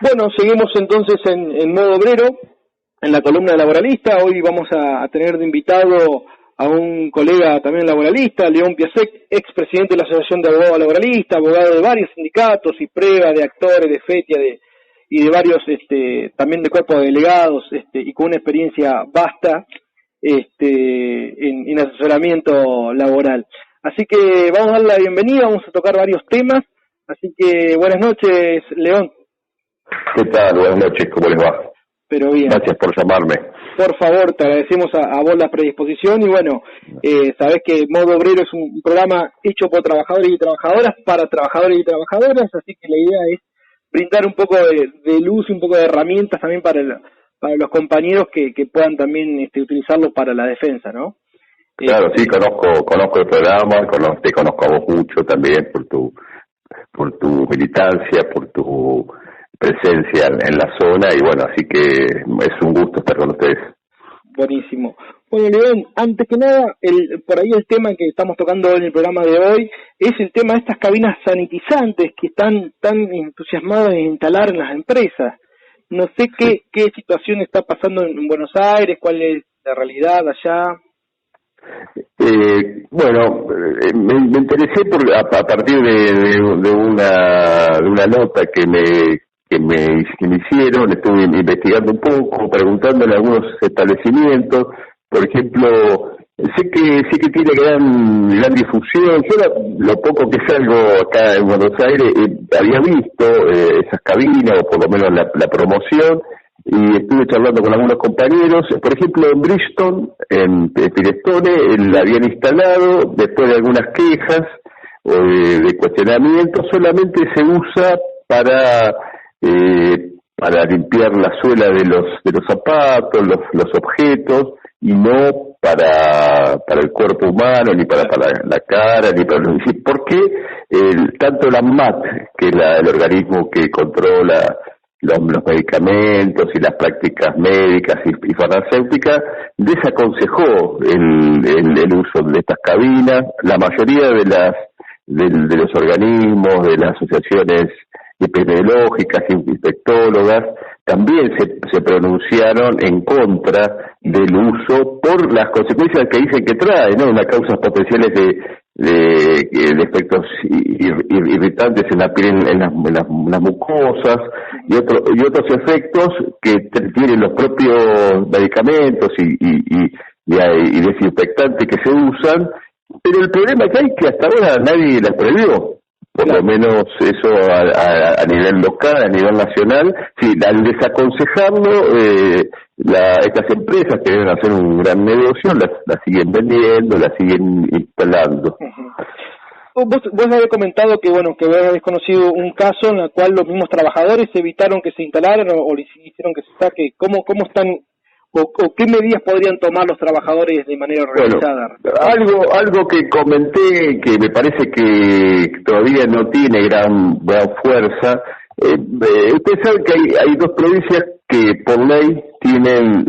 Bueno, seguimos entonces en modo obrero, en la columna de Laboralista. Hoy vamos a tener de invitado a un colega también laboralista, León Piasek, expresidente de la Asociación de Abogados Laboralistas, abogado de varios sindicatos y prueba de actores, de FETIA y de varios, también de cuerpos de delegados, y con una experiencia vasta en asesoramiento laboral. Así que vamos a darle la bienvenida, vamos a tocar varios temas. Así que buenas noches, León. ¿Qué tal? Buenas noches, ¿cómo les va? Pero bien. Gracias por llamarme. Por favor, te agradecemos a vos la predisposición y bueno, sabés que Modo Obrero es un programa hecho por trabajadores y trabajadoras para trabajadores y trabajadoras, así que la idea es brindar un poco de luz, un poco de herramientas también para los compañeros que puedan también utilizarlo para la defensa, ¿no? Claro, sí, conozco el programa, te conozco a vos mucho también por tu militancia, por tu presencia en la zona y bueno, así que es un gusto estar con ustedes. Buenísimo. Bueno, León, antes que nada, por ahí el tema que estamos tocando en el programa de hoy es el tema de estas cabinas sanitizantes que están tan entusiasmados en instalar en las empresas. No sé qué situación está pasando en Buenos Aires, cuál es la realidad allá. Bueno, me interesé a partir de una nota que me hicieron, estuve investigando un poco, preguntándole a algunos establecimientos, por ejemplo, sé que tiene gran difusión. Yo lo poco que salgo acá en Buenos Aires había visto esas cabinas, o por lo menos la promoción, y estuve charlando con algunos compañeros. Por ejemplo, en Bridgestone, en Firestone, la habían instalado después de algunas quejas o de cuestionamiento. Solamente se usa para limpiar la suela de los zapatos, los objetos, y no para el cuerpo humano, ni para la cara, ni para los... ¿Por qué tanto la ANMAT, que es el organismo que controla los medicamentos y las prácticas médicas y farmacéuticas, desaconsejó el uso de estas cabinas? La mayoría de los organismos, de las asociaciones epidemiológicas, infectólogas, también se pronunciaron en contra del uso por las consecuencias que dicen que trae, ¿no? Unas causas potenciales de efectos irritantes en la piel, en las mucosas, y otros efectos que tienen los propios medicamentos y desinfectantes que se usan. Pero el problema que hay es que hasta ahora nadie las prohibió. Por lo menos eso a nivel local, a nivel nacional. Sí, al desaconsejarlo, estas empresas que deben hacer un gran negocio, las siguen vendiendo, las siguen instalando. Vos habéis comentado que vos habéis conocido un caso en el cual los mismos trabajadores evitaron que se instalaran o les hicieron que se saque. ¿Cómo están o qué medidas podrían tomar los trabajadores de manera organizada? Bueno, algo que comenté que me parece que todavía no tiene gran fuerza. Ustedes saben que hay dos provincias que por ley tienen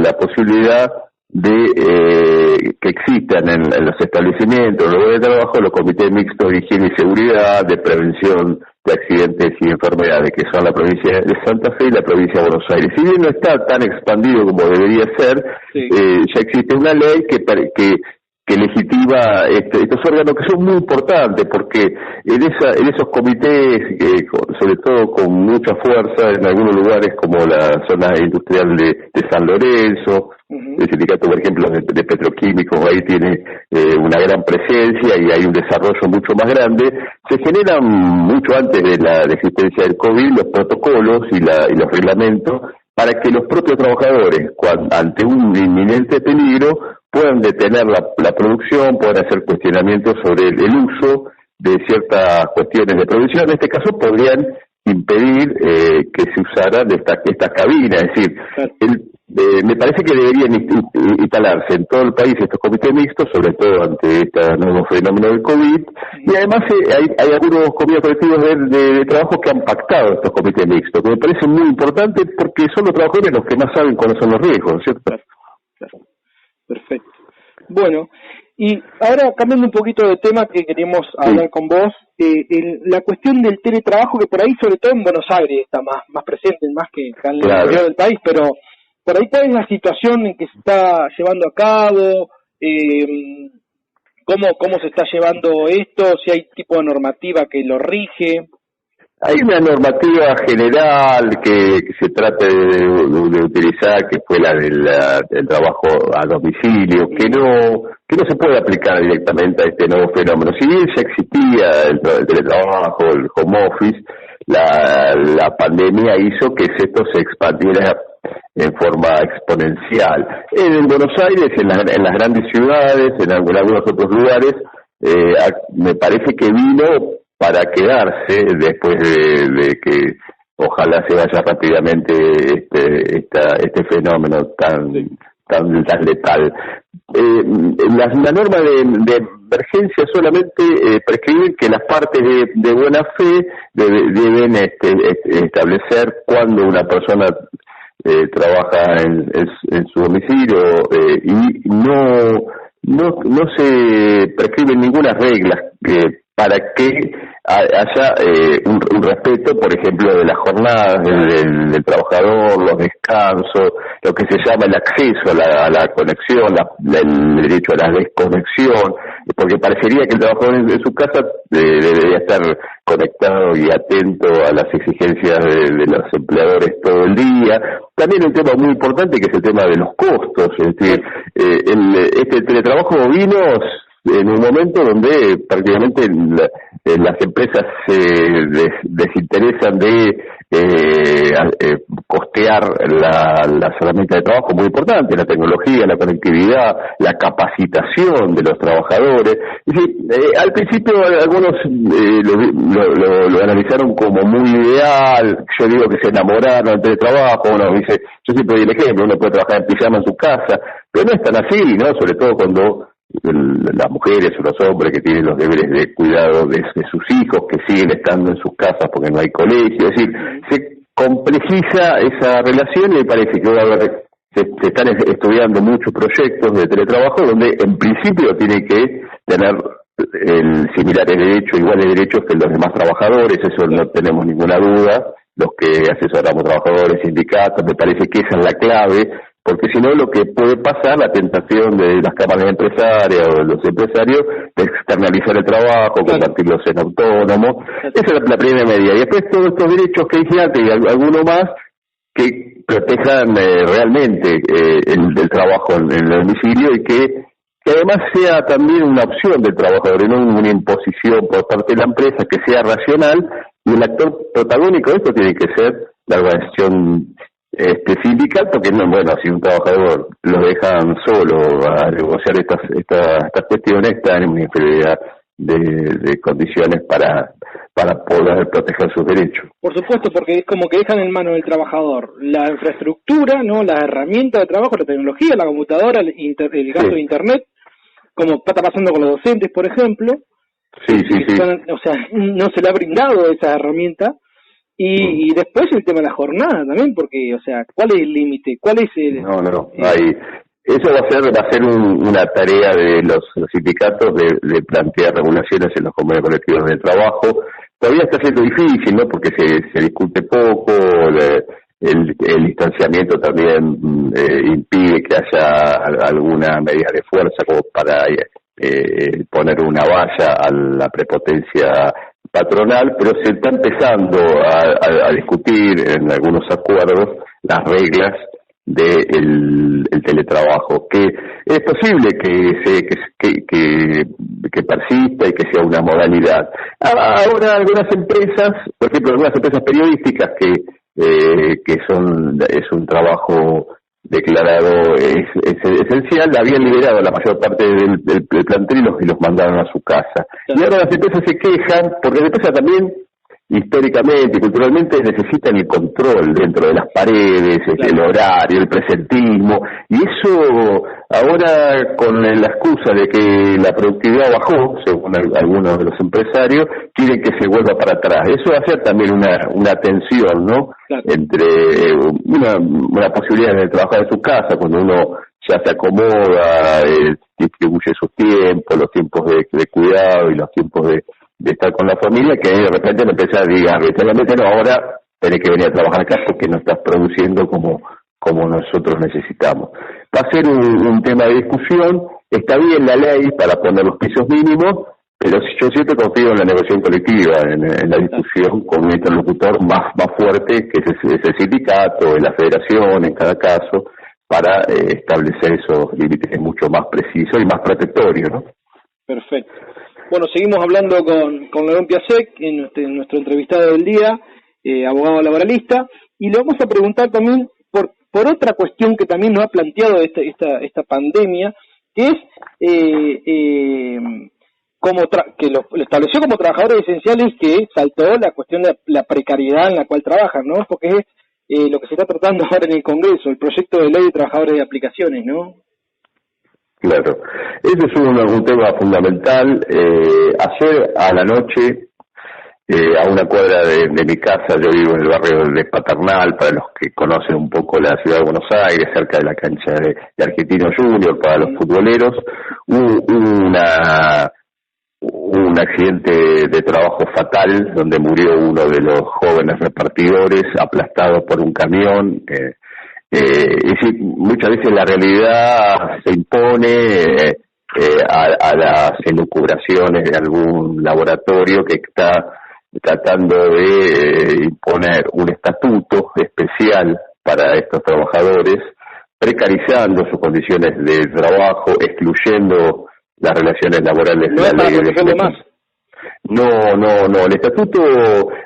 la posibilidad de que existan en los establecimientos, los lugares de trabajo, los comités mixtos de higiene y seguridad, de prevención de accidentes y enfermedades, que son la provincia de Santa Fe y la provincia de Buenos Aires. Si bien no está tan expandido como debería ser, sí, ya existe una ley que legitima estos órganos que son muy importantes, porque en esos comités, sobre todo con mucha fuerza en algunos lugares como la zona industrial de San Lorenzo, el sindicato, por ejemplo, de petroquímicos, ahí tiene una gran presencia y hay un desarrollo mucho más grande. Se generan mucho antes de la existencia del COVID los protocolos y los reglamentos para que los propios trabajadores, ante un inminente peligro, puedan detener la producción, puedan hacer cuestionamientos sobre el uso de ciertas cuestiones de producción. En este caso podrían impedir que se usaran estas cabinas. Es decir, me parece que deberían instalarse en todo el país estos comités mixtos, sobre todo ante este nuevo fenómeno del COVID, y además hay algunos comités colectivos de trabajo que han pactado estos comités mixtos, que me parece muy importante porque son los trabajadores los que más saben cuáles son los riesgos, ¿cierto? Claro. Perfecto. Bueno, Y ahora, cambiando un poquito de tema que queríamos hablar con vos, la cuestión del teletrabajo, que por ahí, sobre todo en Buenos Aires, está más presente, más que en el interior del país, pero por ahí, ¿cuál es la situación en que se está llevando a cabo? ¿Cómo se está llevando esto? Si hay tipo de normativa que lo rige. Hay una normativa general que se trata de utilizar, que fue la del trabajo a domicilio, que no se puede aplicar directamente a este nuevo fenómeno. Si bien ya existía el teletrabajo, el home office, la pandemia hizo que esto se expandiera en forma exponencial. En Buenos Aires, en las grandes ciudades, en algunos otros lugares, me parece que vino para quedarse después de que ojalá se vaya rápidamente este fenómeno tan letal. La norma de emergencia solamente prescribe que las partes de buena fe deben establecer cuando una persona trabaja en su domicilio y no se prescriben ninguna regla para que haya un respeto, por ejemplo, de las jornadas del trabajador, los descansos, lo que se llama el acceso a la conexión, el derecho a la desconexión, porque parecería que el trabajador en su casa debería estar conectado y atento a las exigencias de los empleadores todo el día. También un tema muy importante que es el tema de los costos, es decir, este teletrabajo vino en un momento donde prácticamente las empresas se desinteresan de costear las herramientas de trabajo muy importantes, la tecnología, la conectividad, la capacitación de los trabajadores. Es decir, al principio algunos lo analizaron como muy ideal. Yo digo que se enamoraron del teletrabajo. Uno dice, yo siempre doy el ejemplo, uno puede trabajar en pijama en su casa, pero no es tan así, ¿no? Sobre todo cuando las mujeres o los hombres que tienen los deberes de cuidado de sus hijos, que siguen estando en sus casas porque no hay colegio. Es decir, se complejiza esa relación y me parece que se están estudiando muchos proyectos de teletrabajo donde en principio tiene que tener similares derechos, iguales derechos que los demás trabajadores. Eso no tenemos ninguna duda. Los que asesoramos trabajadores, sindicatos, me parece que esa es la clave, porque si no lo que puede pasar, la tentación de las cámaras empresarias o de los empresarios de externalizar el trabajo, convertirlos en autónomos. Esa es la primera medida. Y después todos estos derechos que dije antes y alguno más que protejan realmente el trabajo en el domicilio y que además sea también una opción del trabajador y no una imposición por parte de la empresa, que sea racional, y el actor protagónico de esto tiene que ser la organización sindical, porque no, bueno, si un trabajador lo dejan solo a negociar estas cuestiones, están en una inferioridad de condiciones para poder proteger sus derechos. Por supuesto, porque es como que dejan en manos del trabajador la infraestructura, no, las herramientas de trabajo, la tecnología, la computadora, el gasto de internet, como está pasando con los docentes, por ejemplo. Sí. O sea, no se le ha brindado esa herramienta. Y después el tema de la jornada también, porque, o sea, ¿cuál es el límite? ¿Cuál es el...? No. Eso va a ser una tarea de los sindicatos de plantear regulaciones en los convenios colectivos de trabajo. Todavía está siendo difícil, ¿no? Porque se discute poco, el distanciamiento también impide que haya alguna medida de fuerza como para poner una valla a la prepotencia patronal, pero se está empezando a discutir en algunos acuerdos las reglas del teletrabajo, que es posible que persista y que sea una modalidad. Ahora algunas empresas, por ejemplo, algunas empresas periodísticas que es un trabajo declarado es esencial, habían liberado la mayor parte del plantel y los mandaron a su casa. Y ahora las empresas se quejan, porque las empresas también históricamente y culturalmente necesitan el control dentro de las paredes, el horario, el presentismo, y eso ahora con la excusa de que la productividad bajó, según algunos de los empresarios, quieren que se vuelva para atrás. Eso va a ser también una tensión, ¿no? Claro. Entre una posibilidad de trabajar en su casa, cuando uno ya se acomoda, distribuye sus tiempos, los tiempos de cuidado y los tiempos de estar con la familia, que de repente me empecé a decir, no, ahora tenés que venir a trabajar acá porque no estás produciendo como nosotros necesitamos. Va a ser un tema de discusión. Está bien la ley para poner los pisos mínimos, pero yo siempre confío en la negociación colectiva, en la discusión con un interlocutor más fuerte, que es el sindicato, en la federación, en cada caso, para establecer esos límites mucho más precisos y más protectorios, ¿no? Perfecto. Bueno, seguimos hablando con León Piasek, nuestro entrevistado del día, abogado laboralista, y le vamos a preguntar también por otra cuestión que también nos ha planteado esta pandemia, que es que lo estableció como trabajadores esenciales, que saltó la cuestión de la precariedad en la cual trabajan, ¿no? Porque es lo que se está tratando ahora en el Congreso, el proyecto de ley de trabajadores de aplicaciones, ¿no? Claro, ese es un tema fundamental. Ayer a la noche, a una cuadra de mi casa, yo vivo en el barrio de Paternal, para los que conocen un poco la ciudad de Buenos Aires, cerca de la cancha de Argentino Junior, para los futboleros, un accidente de trabajo fatal donde murió uno de los jóvenes repartidores aplastado por un camión. Y sí, muchas veces la realidad se impone a las elucubraciones de algún laboratorio que está tratando de imponer un estatuto especial para estos trabajadores, precarizando sus condiciones de trabajo, excluyendo las relaciones laborales de la ley. No, el estatuto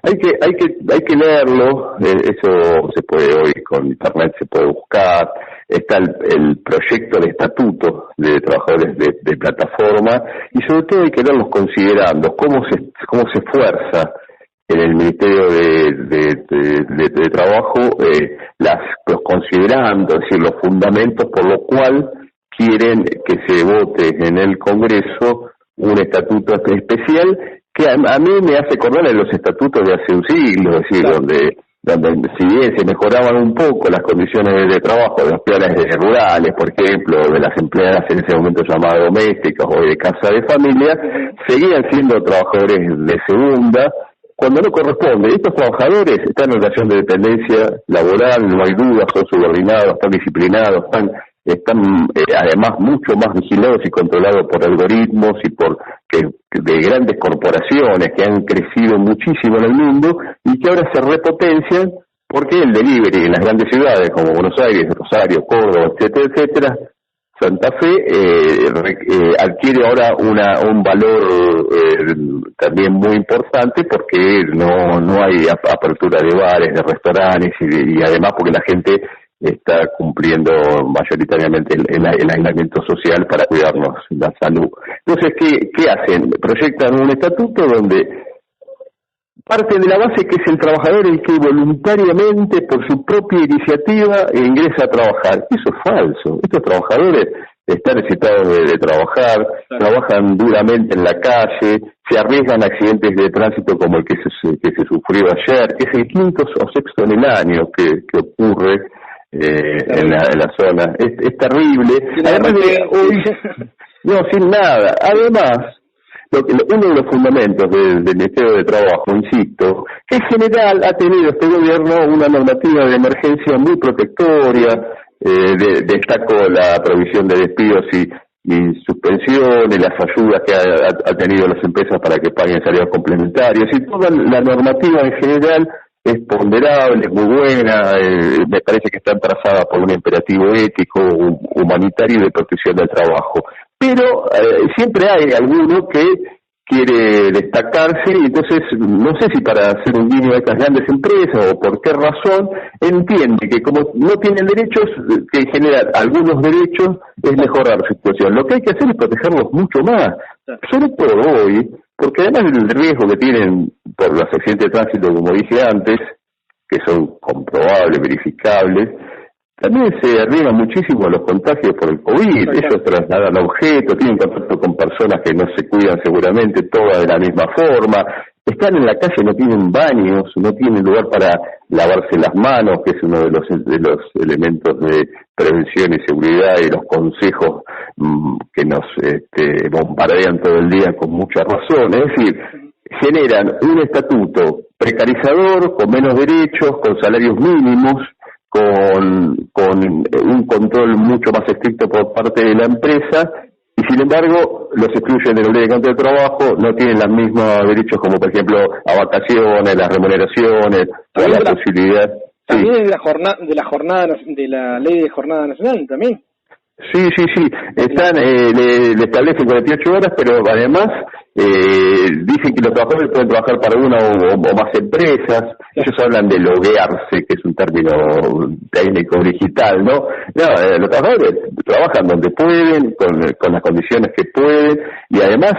hay que leerlo, eso se puede hoy con internet, se puede buscar, está el proyecto de estatuto de trabajadores de plataforma, y sobre todo hay que verlos considerando cómo se esfuerza en el Ministerio de Trabajo, los considerando, es decir, los fundamentos por lo cual quieren que se vote en el Congreso un estatuto especial que a mí me hace acordar en los estatutos de hace un siglo, es decir, claro, donde si bien se mejoraban un poco las condiciones de trabajo de los peones rurales, por ejemplo, de las empleadas en ese momento llamadas domésticas o de casa de familia, seguían siendo trabajadores de segunda, cuando no corresponde. Estos trabajadores están en relación de dependencia laboral, no hay duda, son subordinados, están disciplinados, están además mucho más vigilados y controlados por algoritmos y de grandes corporaciones que han crecido muchísimo en el mundo y que ahora se repotencian porque el delivery en las grandes ciudades como Buenos Aires, Rosario, Córdoba, etcétera, Santa Fe, adquiere ahora un valor también muy importante porque no hay apertura de bares, de restaurantes y además porque la gente está cumpliendo mayoritariamente el aislamiento social para cuidarnos la salud. Entonces, ¿qué hacen? Proyectan un estatuto donde parte de la base que es el trabajador el que voluntariamente, por su propia iniciativa, ingresa a trabajar. Eso es falso. Estos trabajadores están necesitados de trabajar, trabajan duramente en la calle, se arriesgan a accidentes de tránsito como el que se sufrió ayer, que es el quinto o sexto en el año que ocurre en la zona. Es terrible. Además sin nada. Además, uno de los fundamentos del Ministerio de Trabajo, insisto, que en general ha tenido este gobierno una normativa de emergencia muy protectoria, destaco la provisión de despidos y suspensiones, las ayudas que ha tenido las empresas para que paguen salarios complementarios, y toda la normativa en general es ponderable, es muy buena, me parece que está trazada por un imperativo ético, humanitario y de protección del trabajo. Pero siempre hay alguno que quiere destacarse y entonces no sé si para hacer un guiño a estas grandes empresas o por qué razón entiende que como no tienen derechos, que en general algunos derechos es mejorar su situación. Lo que hay que hacer es protegerlos mucho más, sobre todo hoy, porque además del riesgo que tienen por los accidentes de tránsito, como dije antes, que son comprobables, verificables, también se arriesgan muchísimo a los contagios por el COVID. Ellos trasladan objetos, tienen contacto con personas que no se cuidan seguramente todas de la misma forma, están en la calle, no tienen baños, no tienen lugar para lavarse las manos, que es uno de los elementos de prevención y seguridad y los consejos que nos bombardean todo el día con mucha razón. Es decir, generan un estatuto precarizador, con menos derechos, con salarios mínimos, con un control mucho más estricto por parte de la empresa, y sin embargo los excluyen de la ley de contrato de trabajo, no tienen los mismos derechos como por ejemplo a vacaciones, las remuneraciones, o la posibilidad. También de la ley de jornada nacional también. Sí, están, le establecen 48 horas, pero además dicen que los trabajadores pueden trabajar para una o más empresas. Ellos hablan de loguearse, que es un término técnico digital, ¿no? Los trabajadores trabajan donde pueden, con las condiciones que pueden, y además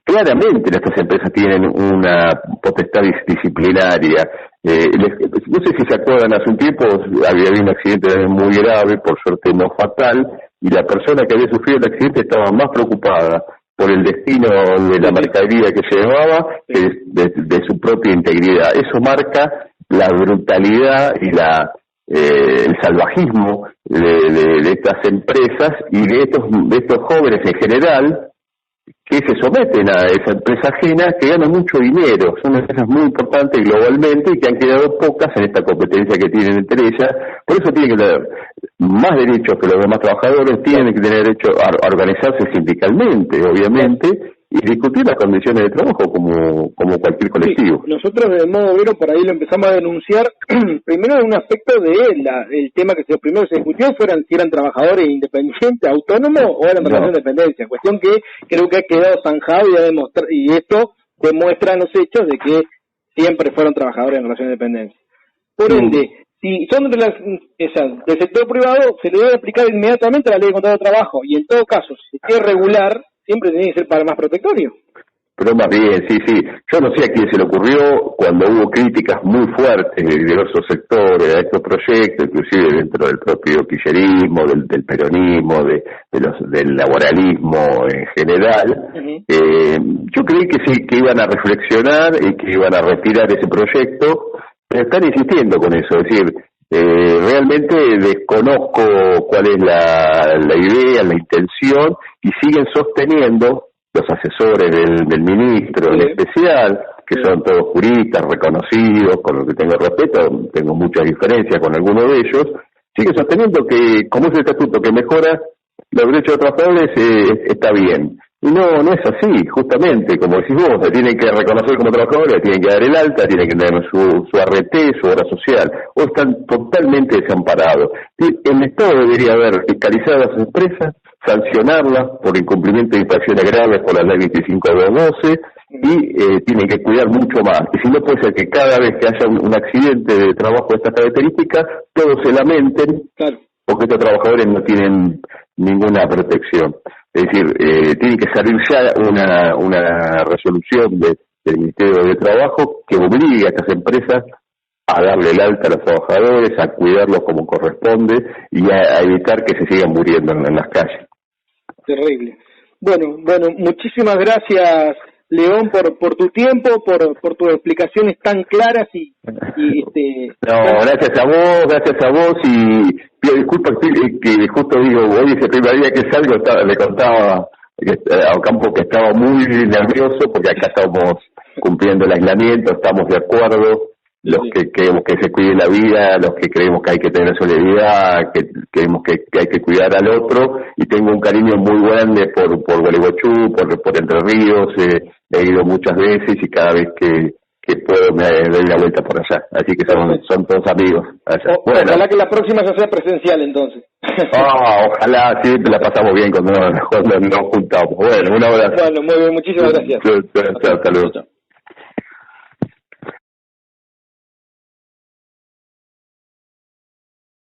claramente estas empresas tienen una potestad disciplinaria. No sé si se acuerdan, hace un tiempo había habido un accidente muy grave, por suerte no fatal, y la persona que había sufrido el accidente estaba más preocupada por el destino de la mercadería que se llevaba que de su propia integridad. Eso marca la brutalidad y el salvajismo de estas empresas y de estos jóvenes en general, que se someten a esa empresa ajena, que ganan mucho dinero. Son empresas muy importantes globalmente y que han quedado pocas en esta competencia que tienen entre ellas. Por eso tienen que tener más derechos que los demás trabajadores, tienen que tener derecho a organizarse sindicalmente, obviamente, y discutir las condiciones de trabajo como cualquier colectivo. Sí, nosotros de modo obrero por ahí lo empezamos a denunciar, primero en un aspecto el tema que primero se discutió si eran trabajadores independientes, autónomos o eran relación de dependencia, cuestión que creo que ha quedado zanjado y esto demuestra los hechos de que siempre fueron trabajadores en relación de dependencia. Por ende, si son del sector privado, se le debe aplicar inmediatamente la ley de contrato de trabajo, y en todo caso, si es regular, siempre tiene que ser para más protectorio. Pero más bien, sí. Yo no sé a quién se le ocurrió cuando hubo críticas muy fuertes de diversos sectores a estos proyectos, inclusive dentro del propio kirchnerismo, del peronismo, del laboralismo en general. Uh-huh. Yo creí que sí, que iban a reflexionar y que iban a retirar ese proyecto, pero están insistiendo con eso, es decir, realmente desconozco cuál es la idea, la intención, y siguen sosteniendo los asesores del ministro en especial, que son todos juristas reconocidos, con los que tengo respeto, tengo muchas diferencias con algunos de ellos, siguen sosteniendo que, como es el estatuto que mejora los derechos de los trabajadores, está bien. Y no es así, justamente, como decís vos, se tienen que reconocer como trabajadores, tienen que dar el alta, tienen que tener su ART, su obra social, o están totalmente desamparados. El Estado debería haber fiscalizado a las empresas, sancionarlas por incumplimiento de infracciones graves por la ley 25/2012, y tienen que cuidar mucho más. Y si no, puede ser que cada vez que haya un accidente de trabajo de estas características, todos se lamenten, claro, porque estos trabajadores no tienen ninguna protección. Es decir, tiene que salir ya una resolución del Ministerio de Trabajo que obligue a estas empresas a darle el alta a los trabajadores, a cuidarlos como corresponde y a evitar que se sigan muriendo en las calles. Terrible. Bueno, muchísimas gracias, León, por tu tiempo, por tus explicaciones tan claras y gracias a vos y pido disculpas que justo digo, hoy es el primer día que salgo, le contaba a Ocampo que estaba muy nervioso porque acá estamos cumpliendo el aislamiento, estamos de acuerdo, los que queremos que se cuide la vida, los que creemos que hay que tener solidaridad, que creemos que hay que cuidar al otro, y tengo un cariño muy grande por Gualeguaychú, por Entre Ríos, he ido muchas veces y cada vez que puedo me doy la vuelta por allá, así que son todos amigos allá. Ojalá que la próxima sea presencial entonces. Ojalá, sí, la pasamos bien cuando nos juntamos. Bueno, un abrazo. Bueno, muy bien, muchísimas gracias. Hasta luego.